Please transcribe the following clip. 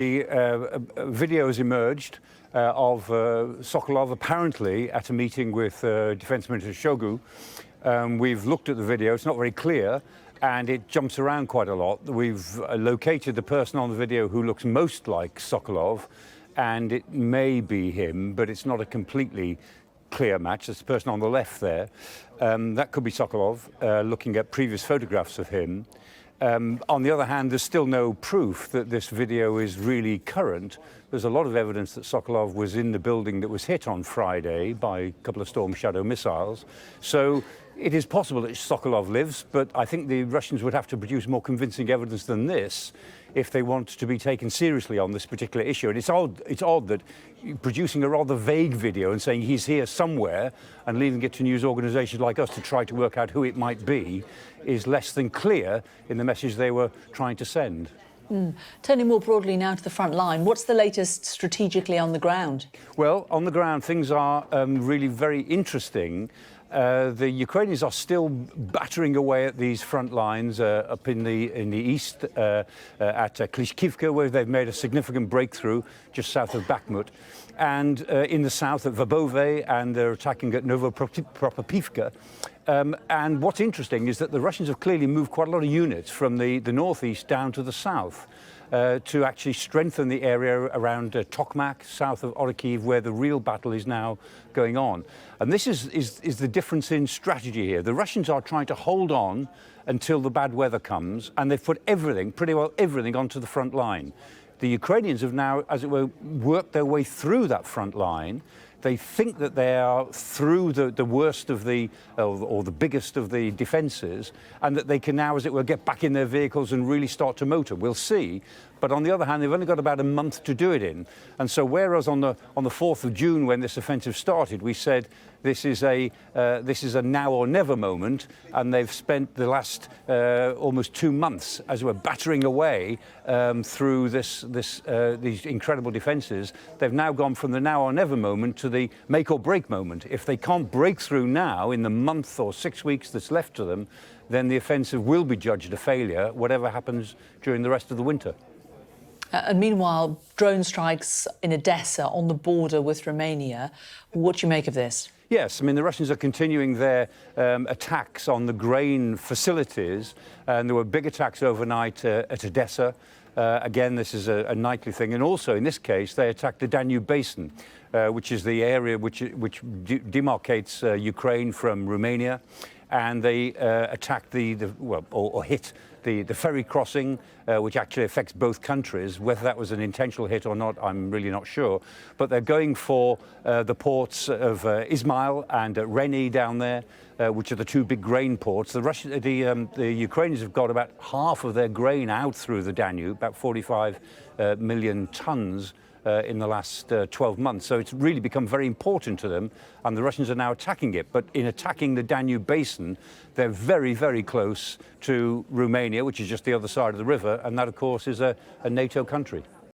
The video has emerged of Sokolov apparently at a meeting with Defence Minister Shoigu. We've looked at the video, it's not very clear, and it jumps around quite a lot. We've located the person on the video who looks most like Sokolov, and it may be him, but it's not a completely clear match. It's the person on the left there. That could be Sokolov, looking at previous photographs of him. On the other hand, there's still no proof that this video is really current. There's a lot of evidence that Sokolov was in the building that was hit on Friday by a couple of Storm Shadow missiles. So it is possible that Sokolov lives, but I think the Russians would have to produce more convincing evidence than this if they want to be taken seriously on this particular issue. And it's odd that producing a rather vague video and saying he's here somewhere and leaving it to news organisations like us to try to work out who it might be is less than clear in the message they were trying to send. Turning more broadly now to the front line, what's the latest strategically on the ground? Well, on the ground, things are really very interesting. The Ukrainians are still battering away at these front lines up in the east at Kyiv, where they've made a significant breakthrough just south of Bakhmut, and in the south at Verbove, and they're attacking at Novopropopivka. And what's interesting is that the Russians have clearly moved quite a lot of units from the northeast down to the south to actually strengthen the area around Tokmak, south of Kyiv, where the real battle is now going on. And this is the difference in strategy here. The Russians are trying to hold on until the bad weather comes, and they've put everything, pretty well everything, onto the front line. The Ukrainians have now, as it were, worked their way through that front line. They think that they are through the worst of the, or the biggest of the defences, and that they can now, as it were, get back in their vehicles and really start to motor. We'll see. But on the other hand, they've only got about a month to do it in. And so whereas on the 4th of June, when this offensive started, we said this is a now or never moment, and they've spent the last almost 2 months, as we're battering away through these incredible defences. They've now gone from the now or never moment to the make or break moment. If they can't break through now in the month or 6 weeks that's left to them, then the offensive will be judged a failure, whatever happens during the rest of the winter. And meanwhile, drone strikes in Odessa on the border with Romania. What do you make of this? Yes, I mean, the Russians are continuing their attacks on the grain facilities, and there were big attacks overnight at Odessa. Again, this is a nightly thing. And also, in this case, they attacked the Danube Basin, which is the area which demarcates Ukraine from Romania. And they attacked or hit the ferry crossing, which actually affects both countries. Whether that was an intentional hit or not, I'm really not sure. But they're going for the ports of Izmail and Reni down there, which are the two big grain ports. The Ukrainians have got about half of their grain out through the Danube, about 45 million tons. In the last 12 months. So it's really become very important to them, and the Russians are now attacking it. But in attacking the Danube Basin, they're very, very close to Romania, which is just the other side of the river, and that, of course, is a NATO country.